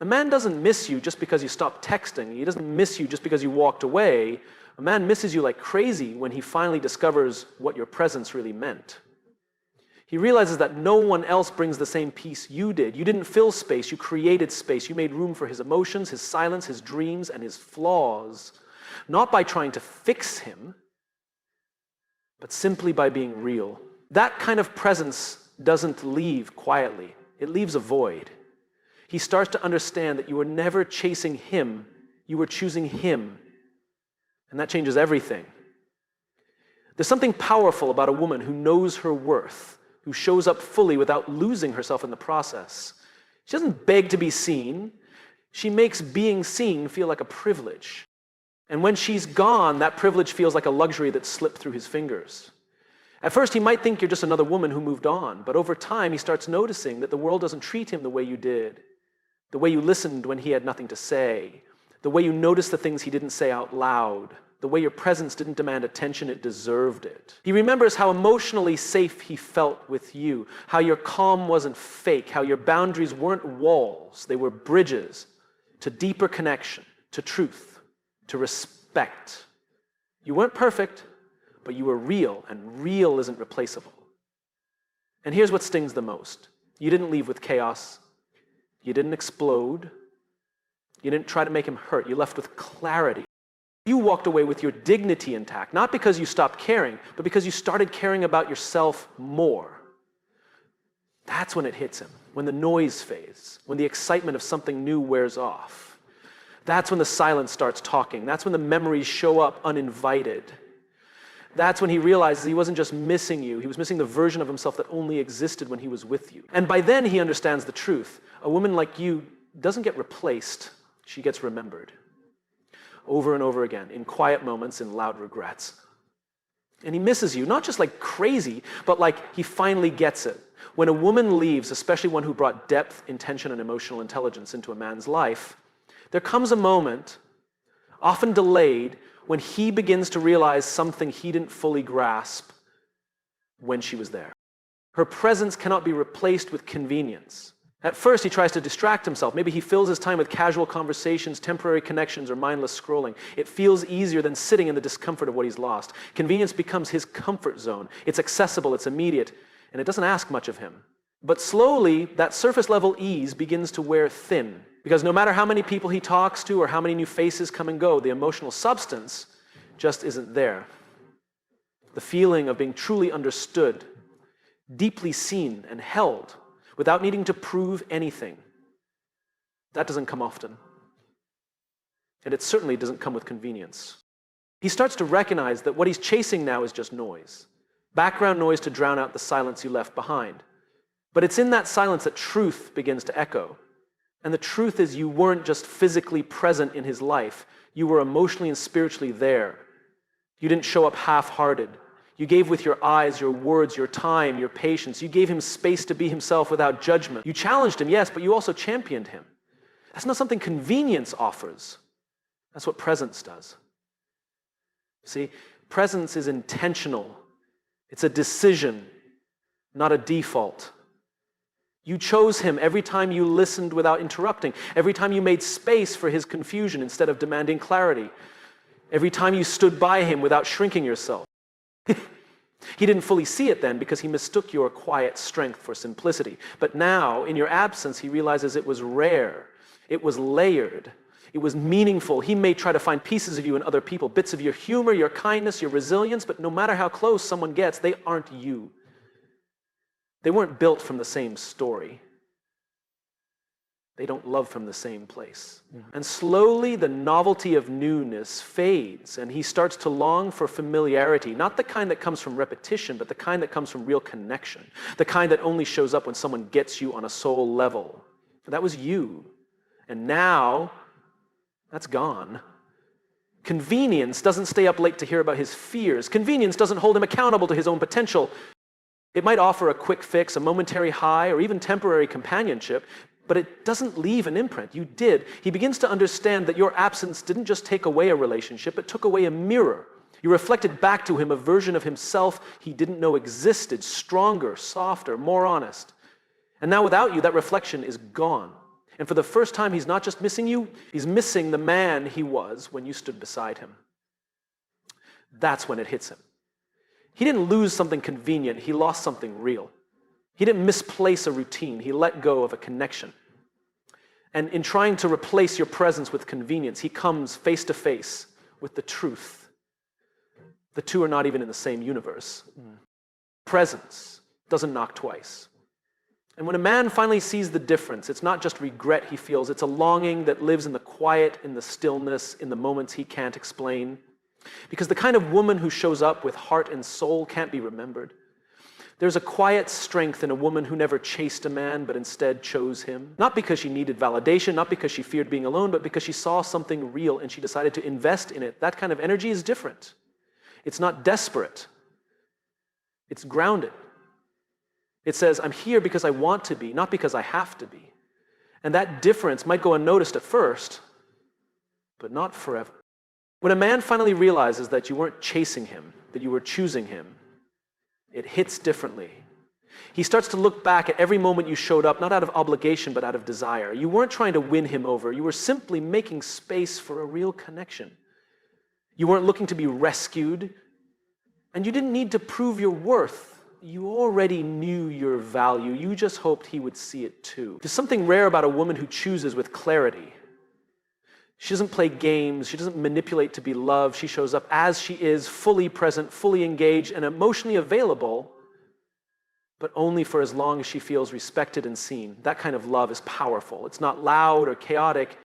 A man doesn't miss you just because you stopped texting. He doesn't miss you just because you walked away. A man misses you like crazy when he finally discovers what your presence really meant. He realizes that no one else brings the same peace you did. You didn't fill space, you created space. You made room for his emotions, his silence, his dreams, and his flaws. Not by trying to fix him, but simply by being real. That kind of presence doesn't leave quietly. It leaves a void. He starts to understand that you were never chasing him, you were choosing him. And that changes everything. There's something powerful about a woman who knows her worth, who shows up fully without losing herself in the process. She doesn't beg to be seen. She makes being seen feel like a privilege. And when she's gone, that privilege feels like a luxury that slipped through his fingers. At first, he might think you're just another woman who moved on, but over time, he starts noticing that the world doesn't treat him the way you did, the way you listened when he had nothing to say, the way you noticed the things he didn't say out loud, the way your presence didn't demand attention, it deserved it. He remembers how emotionally safe he felt with you, how your calm wasn't fake, how your boundaries weren't walls, they were bridges to deeper connection, to truth, to respect. You weren't perfect, but you were real, and real isn't replaceable. And here's what stings the most. You didn't leave with chaos. You didn't explode. You didn't try to make him hurt. You left with clarity. You walked away with your dignity intact, not because you stopped caring, but because you started caring about yourself more. That's when it hits him, when the noise fades, when the excitement of something new wears off. That's when the silence starts talking. That's when the memories show up uninvited. That's when he realizes he wasn't just missing you, he was missing the version of himself that only existed when he was with you. And by then he understands the truth. A woman like you doesn't get replaced, she gets remembered. Over and over again, in quiet moments, in loud regrets. And he misses you, not just like crazy, but like he finally gets it. When a woman leaves, especially one who brought depth, intention, and emotional intelligence into a man's life, there comes a moment, often delayed, when he begins to realize something he didn't fully grasp when she was there. Her presence cannot be replaced with convenience. At first, he tries to distract himself. Maybe he fills his time with casual conversations, temporary connections, or mindless scrolling. It feels easier than sitting in the discomfort of what he's lost. Convenience becomes his comfort zone. It's accessible, it's immediate, and it doesn't ask much of him. But slowly, that surface-level ease begins to wear thin. Because no matter how many people he talks to or how many new faces come and go, the emotional substance just isn't there. The feeling of being truly understood, deeply seen and held, without needing to prove anything, that doesn't come often. And it certainly doesn't come with convenience. He starts to recognize that what he's chasing now is just noise. Background noise to drown out the silence you left behind. But it's in that silence that truth begins to echo. And the truth is you weren't just physically present in his life, you were emotionally and spiritually there. You didn't show up half-hearted. You gave with your eyes, your words, your time, your patience. You gave him space to be himself without judgment. You challenged him, yes, but you also championed him. That's not something convenience offers. That's what presence does. See, presence is intentional. It's a decision, not a default. You chose him every time you listened without interrupting, every time you made space for his confusion instead of demanding clarity, every time you stood by him without shrinking yourself. He didn't fully see it then because he mistook your quiet strength for simplicity. But now, in your absence, he realizes it was rare, it was layered, it was meaningful. He may try to find pieces of you in other people, bits of your humor, your kindness, your resilience, but no matter how close someone gets, they aren't you. They weren't built from the same story. They don't love from the same place. And slowly the novelty of newness fades and he starts to long for familiarity, not the kind that comes from repetition, but the kind that comes from real connection, the kind that only shows up when someone gets you on a soul level. That was you. And now, that's gone. Convenience doesn't stay up late to hear about his fears. Convenience doesn't hold him accountable to his own potential. It might offer a quick fix, a momentary high, or even temporary companionship, but it doesn't leave an imprint. You did. He begins to understand that your absence didn't just take away a relationship, it took away a mirror. You reflected back to him a version of himself he didn't know existed, stronger, softer, more honest. And now without you, that reflection is gone. And for the first time, he's not just missing you, he's missing the man he was when you stood beside him. That's when it hits him. He didn't lose something convenient, he lost something real. He didn't misplace a routine, he let go of a connection. And in trying to replace your presence with convenience, he comes face to face with the truth. The two are not even in the same universe. Presence doesn't knock twice. And when a man finally sees the difference, it's not just regret he feels, it's a longing that lives in the quiet, in the stillness, in the moments he can't explain. Because the kind of woman who shows up with heart and soul can't be remembered. There's a quiet strength in a woman who never chased a man, but instead chose him. Not because she needed validation, not because she feared being alone, but because she saw something real and she decided to invest in it. That kind of energy is different. It's not desperate. It's grounded. It says, I'm here because I want to be, not because I have to be. And that difference might go unnoticed at first, but not forever. When a man finally realizes that you weren't chasing him, that you were choosing him, it hits differently. He starts to look back at every moment you showed up, not out of obligation, but out of desire. You weren't trying to win him over. You were simply making space for a real connection. You weren't looking to be rescued, and you didn't need to prove your worth. You already knew your value. You just hoped he would see it too. There's something rare about a woman who chooses with clarity. She doesn't play games. She doesn't manipulate to be loved. She shows up as she is, fully present, fully engaged, and emotionally available, but only for as long as she feels respected and seen. That kind of love is powerful. It's not loud or chaotic.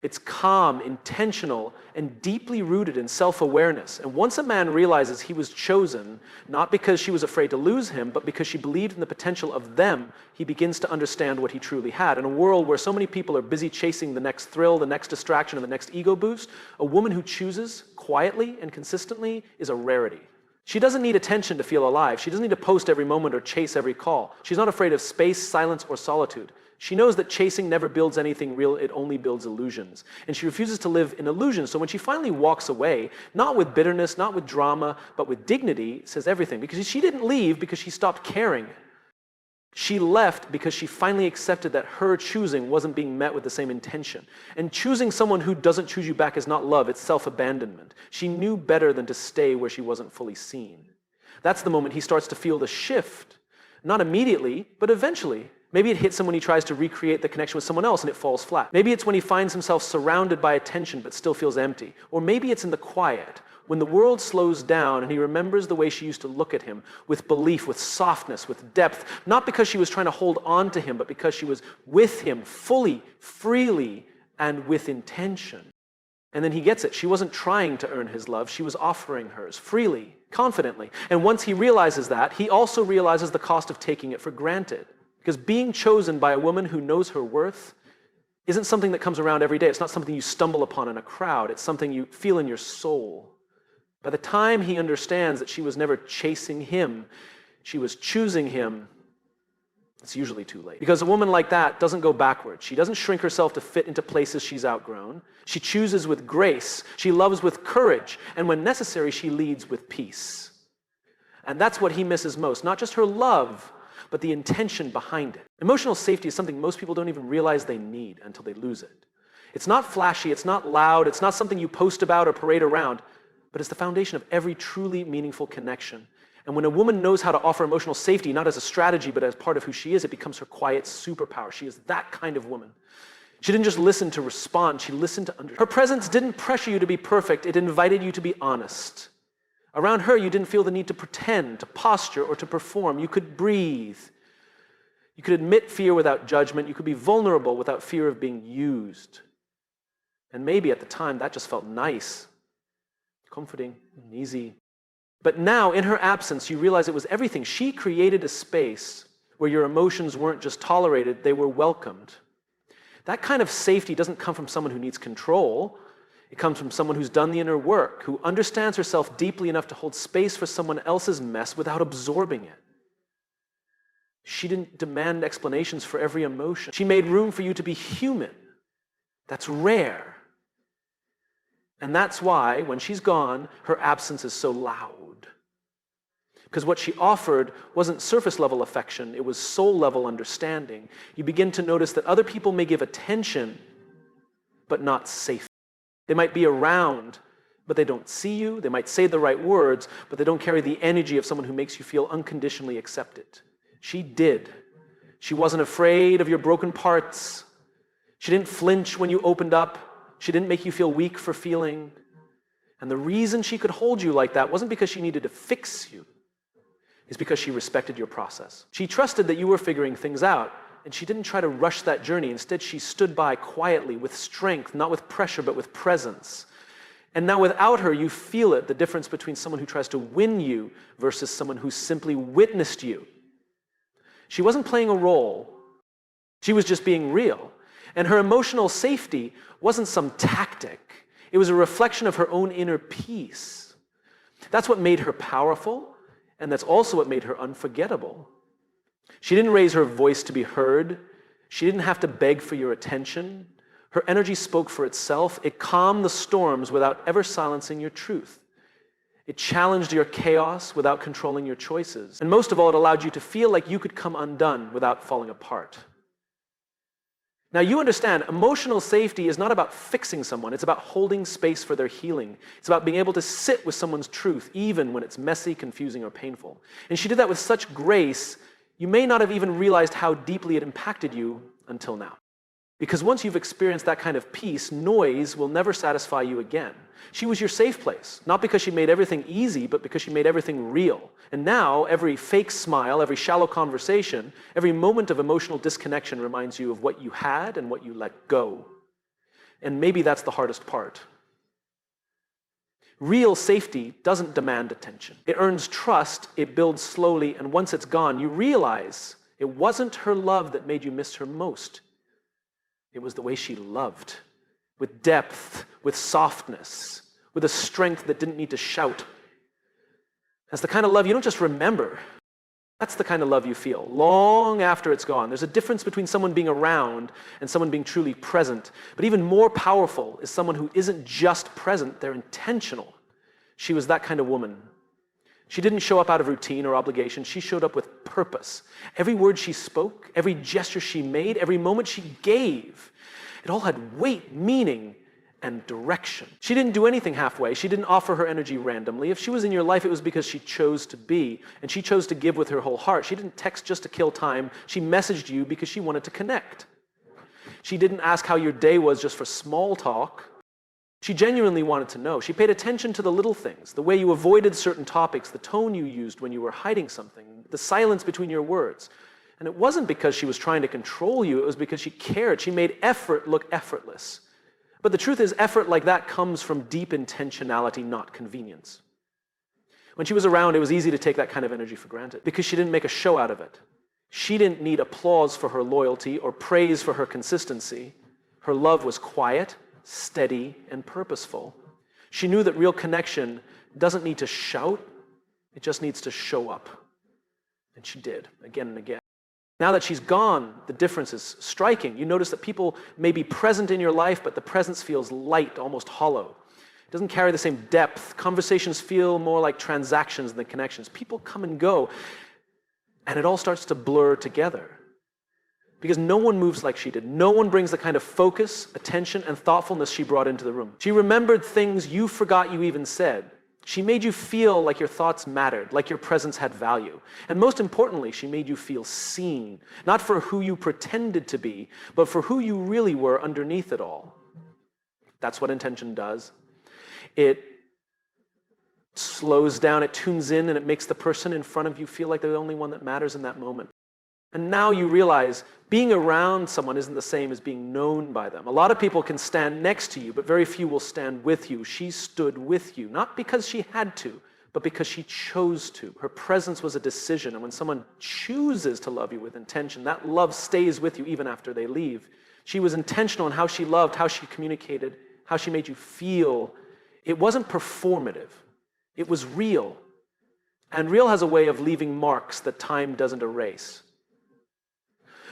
It's calm, intentional, and deeply rooted in self-awareness. And once a man realizes he was chosen, not because she was afraid to lose him, but because she believed in the potential of them, he begins to understand what he truly had. In a world where so many people are busy chasing the next thrill, the next distraction, and the next ego boost, a woman who chooses quietly and consistently is a rarity. She doesn't need attention to feel alive. She doesn't need to post every moment or chase every call. She's not afraid of space, silence, or solitude. She knows that chasing never builds anything real, it only builds illusions. And she refuses to live in illusions. So when she finally walks away, not with bitterness, not with drama, but with dignity, says everything. Because she didn't leave because she stopped caring. She left because she finally accepted that her choosing wasn't being met with the same intention. And choosing someone who doesn't choose you back is not love, it's self-abandonment. She knew better than to stay where she wasn't fully seen. That's the moment he starts to feel the shift. Not immediately, but eventually. Maybe it hits him when he tries to recreate the connection with someone else and it falls flat. Maybe it's when he finds himself surrounded by attention but still feels empty. Or maybe it's in the quiet, when the world slows down and he remembers the way she used to look at him, with belief, with softness, with depth, not because she was trying to hold on to him, but because she was with him fully, freely, and with intention. And then he gets it. She wasn't trying to earn his love. She was offering hers freely, confidently. And once he realizes that, he also realizes the cost of taking it for granted. Because being chosen by a woman who knows her worth isn't something that comes around every day. It's not something you stumble upon in a crowd. It's something you feel in your soul. By the time he understands that she was never chasing him, she was choosing him, it's usually too late. Because a woman like that doesn't go backwards. She doesn't shrink herself to fit into places she's outgrown. She chooses with grace. She loves with courage. And when necessary, she leads with peace. And that's what he misses most. Not just her love, but the intention behind it. Emotional safety is something most people don't even realize they need until they lose it. It's not flashy, it's not loud, it's not something you post about or parade around, but it's the foundation of every truly meaningful connection. And when a woman knows how to offer emotional safety, not as a strategy, but as part of who she is, it becomes her quiet superpower. She is that kind of woman. She didn't just listen to respond, she listened to understand. Her presence didn't pressure you to be perfect, it invited you to be honest. Around her, you didn't feel the need to pretend, to posture, or to perform. You could breathe. You could admit fear without judgment. You could be vulnerable without fear of being used. And maybe at the time, that just felt nice, comforting, and easy. But now, in her absence, you realize it was everything. She created a space where your emotions weren't just tolerated, they were welcomed. That kind of safety doesn't come from someone who needs control. It comes from someone who's done the inner work, who understands herself deeply enough to hold space for someone else's mess without absorbing it. She didn't demand explanations for every emotion. She made room for you to be human. That's rare. And that's why, when she's gone, her absence is so loud. Because what she offered wasn't surface-level affection, it was soul-level understanding. You begin to notice that other people may give attention, but not safety. They might be around, but they don't see you. They might say the right words, but they don't carry the energy of someone who makes you feel unconditionally accepted. She did. She wasn't afraid of your broken parts. She didn't flinch when you opened up. She didn't make you feel weak for feeling. And the reason she could hold you like that wasn't because she needed to fix you. It's because she respected your process. She trusted that you were figuring things out, and she didn't try to rush that journey. Instead, she stood by quietly, with strength, not with pressure, but with presence. And now without her, you feel it, the difference between someone who tries to win you versus someone who simply witnessed you. She wasn't playing a role. She was just being real. And her emotional safety wasn't some tactic. It was a reflection of her own inner peace. That's what made her powerful, and that's also what made her unforgettable. She didn't raise her voice to be heard. She didn't have to beg for your attention. Her energy spoke for itself. It calmed the storms without ever silencing your truth. It challenged your chaos without controlling your choices. And most of all, it allowed you to feel like you could come undone without falling apart. Now, you understand, emotional safety is not about fixing someone. It's about holding space for their healing. It's about being able to sit with someone's truth, even when it's messy, confusing, or painful. And she did that with such grace, you may not have even realized how deeply it impacted you until now. Because once you've experienced that kind of peace, noise will never satisfy you again. She was your safe place, not because she made everything easy, but because she made everything real. And now, every fake smile, every shallow conversation, every moment of emotional disconnection reminds you of what you had and what you let go. And maybe that's the hardest part. Real safety doesn't demand attention. It earns trust, it builds slowly, and once it's gone, you realize it wasn't her love that made you miss her most. It was the way she loved, with depth, with softness, with a strength that didn't need to shout. That's the kind of love you don't just remember. That's the kind of love you feel long after it's gone. There's a difference between someone being around and someone being truly present. But even more powerful is someone who isn't just present, they're intentional. She was that kind of woman. She didn't show up out of routine or obligation. She showed up with purpose. Every word she spoke, every gesture she made, every moment she gave, it all had weight, meaning, and direction. She didn't do anything halfway. She didn't offer her energy randomly. If she was in your life, it was because she chose to be, and she chose to give with her whole heart. She didn't text just to kill time. She messaged you because she wanted to connect. She didn't ask how your day was just for small talk. She genuinely wanted to know. She paid attention to the little things, the way you avoided certain topics, the tone you used when you were hiding something, the silence between your words. And it wasn't because she was trying to control you, it was because she cared. She made effort look effortless. But the truth is, effort like that comes from deep intentionality, not convenience. When she was around, it was easy to take that kind of energy for granted because she didn't make a show out of it. She didn't need applause for her loyalty or praise for her consistency. Her love was quiet, steady, and purposeful. She knew that real connection doesn't need to shout, it just needs to show up. And she did, again and again. Now that she's gone, the difference is striking. You notice that people may be present in your life, but the presence feels light, almost hollow. It doesn't carry the same depth. Conversations feel more like transactions than connections. People come and go, and it all starts to blur together. Because no one moves like she did. No one brings the kind of focus, attention, and thoughtfulness she brought into the room. She remembered things you forgot you even said. She made you feel like your thoughts mattered, like your presence had value. And most importantly, she made you feel seen, not for who you pretended to be, but for who you really were underneath it all. That's what intention does. It slows down, it tunes in, and it makes the person in front of you feel like they're the only one that matters in that moment. And now you realize being around someone isn't the same as being known by them. A lot of people can stand next to you, but very few will stand with you. She stood with you, not because she had to, but because she chose to. Her presence was a decision, and when someone chooses to love you with intention, that love stays with you even after they leave. She was intentional in how she loved, how she communicated, how she made you feel. It wasn't performative. It was real. And real has a way of leaving marks that time doesn't erase.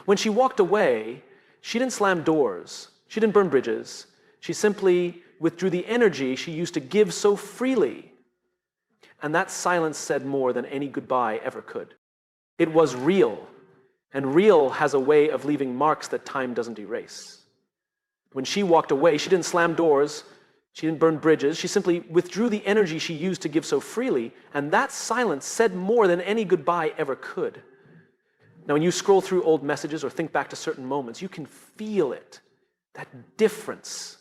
When she walked away, she didn't slam doors. She didn't burn bridges. She simply withdrew the energy she used to give so freely. And that silence said more than any goodbye ever could. It was real, and real has a way of leaving marks that time doesn't erase. When she walked away, she didn't slam doors, she didn't burn bridges, she simply withdrew the energy she used to give so freely, and that silence said more than any goodbye ever could. Now, when you scroll through old messages or think back to certain moments, you can feel it, that difference.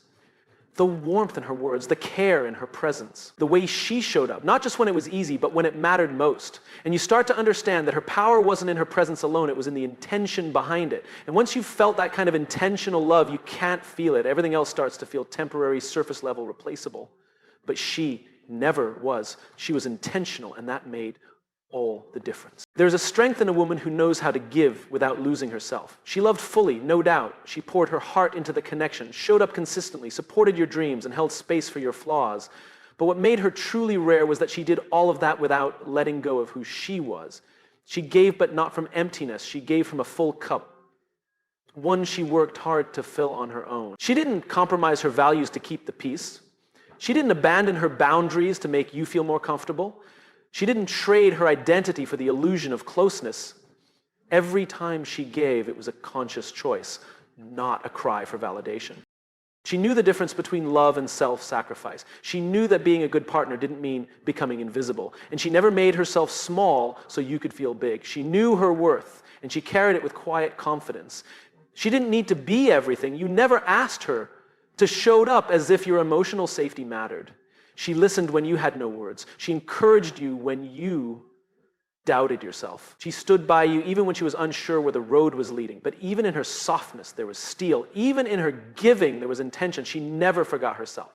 The warmth in her words, the care in her presence, the way she showed up, not just when it was easy, but when it mattered most. And you start to understand that her power wasn't in her presence alone, it was in the intention behind it. And once you've felt that kind of intentional love, you can't feel it. Everything else starts to feel temporary, surface level, replaceable. But she never was. She was intentional, and that made all the difference. There's a strength in a woman who knows how to give without losing herself. She loved fully, no doubt. She poured her heart into the connection, showed up consistently, supported your dreams, and held space for your flaws. But what made her truly rare was that she did all of that without letting go of who she was. She gave, but not from emptiness. She gave from a full cup, one she worked hard to fill on her own. She didn't compromise her values to keep the peace. She didn't abandon her boundaries to make you feel more comfortable. She didn't trade her identity for the illusion of closeness. Every time she gave, it was a conscious choice, not a cry for validation. She knew the difference between love and self-sacrifice. She knew that being a good partner didn't mean becoming invisible. And she never made herself small so you could feel big. She knew her worth, and she carried it with quiet confidence. She didn't need to be everything. You never asked her to show up as if your emotional safety mattered. She listened when you had no words. She encouraged you when you doubted yourself. She stood by you even when she was unsure where the road was leading. But even in her softness, there was steel. Even in her giving, there was intention. She never forgot herself.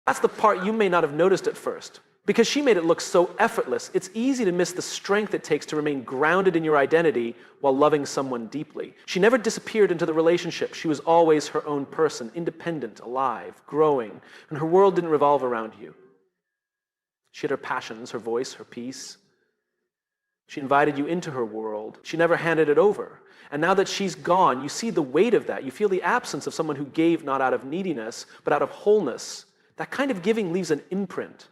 That's the part you may not have noticed at first. Because she made it look so effortless, it's easy to miss the strength it takes to remain grounded in your identity while loving someone deeply. She never disappeared into the relationship. She was always her own person, independent, alive, growing, and her world didn't revolve around you. She had her passions, her voice, her peace. She invited you into her world. She never handed it over. And now that she's gone, you see the weight of that. You feel the absence of someone who gave not out of neediness, but out of wholeness. That kind of giving leaves an imprint.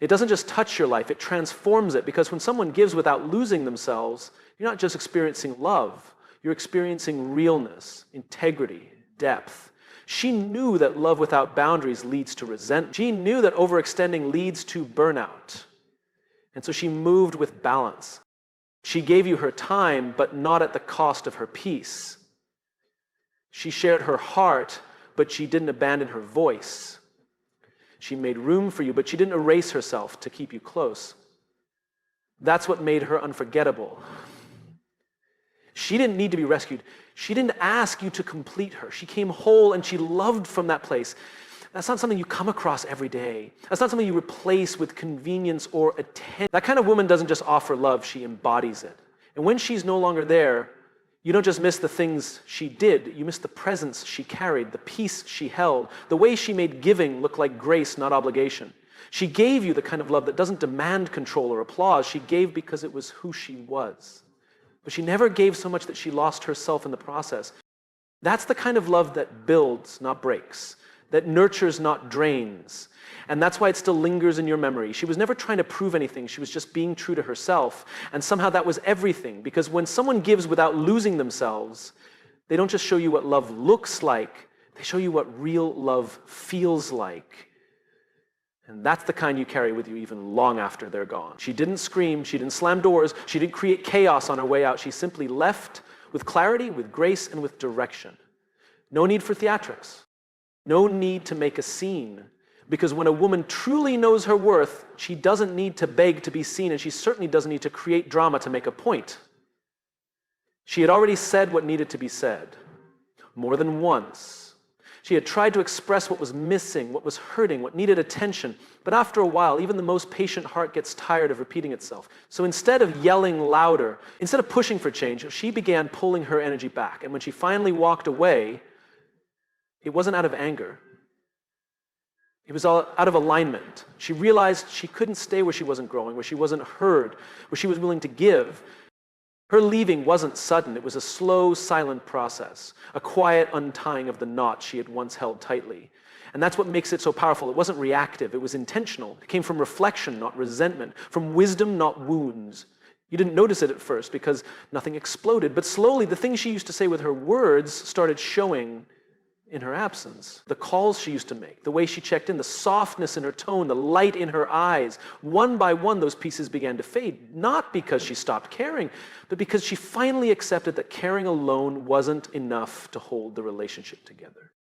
It doesn't just touch your life, it transforms it, because when someone gives without losing themselves, you're not just experiencing love, you're experiencing realness, integrity, depth. She knew that love without boundaries leads to resentment. She knew that overextending leads to burnout. And so she moved with balance. She gave you her time, but not at the cost of her peace. She shared her heart, but she didn't abandon her voice. She made room for you, but she didn't erase herself to keep you close. That's what made her unforgettable. She didn't need to be rescued. She didn't ask you to complete her. She came whole and she loved from that place. That's not something you come across every day. That's not something you replace with convenience or attention. That kind of woman doesn't just offer love, she embodies it. And when she's no longer there, you don't just miss the things she did, you miss the presence she carried, the peace she held, the way she made giving look like grace, not obligation. She gave you the kind of love that doesn't demand control or applause. She gave because it was who she was. But she never gave so much that she lost herself in the process. That's the kind of love that builds, not breaks, that nurtures, not drains. And that's why it still lingers in your memory. She was never trying to prove anything. She was just being true to herself. And somehow that was everything. Because when someone gives without losing themselves, they don't just show you what love looks like, they show you what real love feels like. And that's the kind you carry with you even long after they're gone. She didn't scream, she didn't slam doors, she didn't create chaos on her way out. She simply left with clarity, with grace, and with direction. No need for theatrics. No need to make a scene. Because when a woman truly knows her worth, she doesn't need to beg to be seen, and she certainly doesn't need to create drama to make a point. She had already said what needed to be said, more than once. She had tried to express what was missing, what was hurting, what needed attention. But after a while, even the most patient heart gets tired of repeating itself. So instead of yelling louder, instead of pushing for change, she began pulling her energy back. And when she finally walked away, it wasn't out of anger. It was all out of alignment. She realized she couldn't stay where she wasn't growing, where she wasn't heard, where she was willing to give. Her leaving wasn't sudden. It was a slow, silent process, a quiet untying of the knot she had once held tightly. And that's what makes it so powerful. It wasn't reactive. It was intentional. It came from reflection, not resentment, from wisdom, not wounds. You didn't notice it at first because nothing exploded. But slowly, the things she used to say with her words started showing in her absence. The calls she used to make, the way she checked in, the softness in her tone, the light in her eyes. One by one, those pieces began to fade, not because she stopped caring, but because she finally accepted that caring alone wasn't enough to hold the relationship together.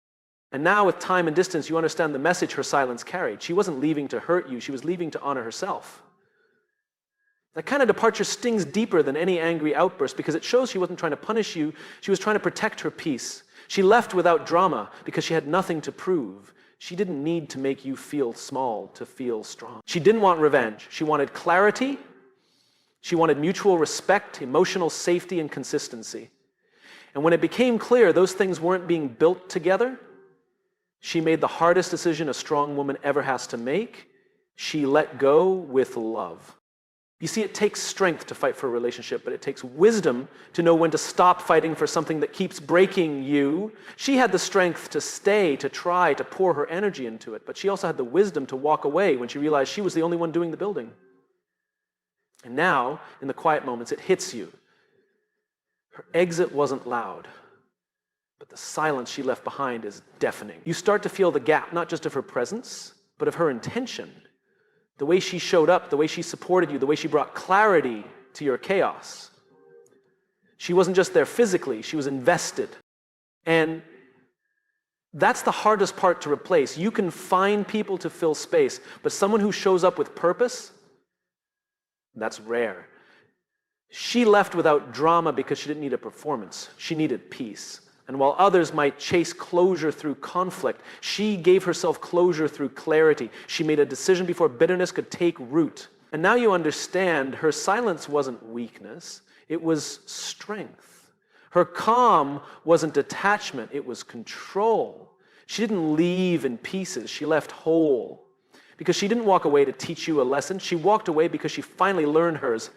And now, with time and distance, you understand the message her silence carried. She wasn't leaving to hurt you, she was leaving to honor herself. That kind of departure stings deeper than any angry outburst because it shows she wasn't trying to punish you, she was trying to protect her peace. She left without drama because she had nothing to prove. She didn't need to make you feel small to feel strong. She didn't want revenge. She wanted clarity. She wanted mutual respect, emotional safety, and consistency. And when it became clear those things weren't being built together, she made the hardest decision a strong woman ever has to make. She let go with love. You see, it takes strength to fight for a relationship, but it takes wisdom to know when to stop fighting for something that keeps breaking you. She had the strength to stay, to try, to pour her energy into it, but she also had the wisdom to walk away when she realized she was the only one doing the building. And now, in the quiet moments, it hits you. Her exit wasn't loud, but the silence she left behind is deafening. You start to feel the gap, not just of her presence, but of her intention. The way she showed up, the way she supported you, the way she brought clarity to your chaos. She wasn't just there physically, she was invested. And that's the hardest part to replace. You can find people to fill space, but someone who shows up with purpose, that's rare. She left without drama because she didn't need a performance. She needed peace. And while others might chase closure through conflict, she gave herself closure through clarity. She made a decision before bitterness could take root. And now you understand her silence wasn't weakness, it was strength. Her calm wasn't detachment, it was control. She didn't leave in pieces, she left whole. Because she didn't walk away to teach you a lesson, she walked away because she finally learned hers.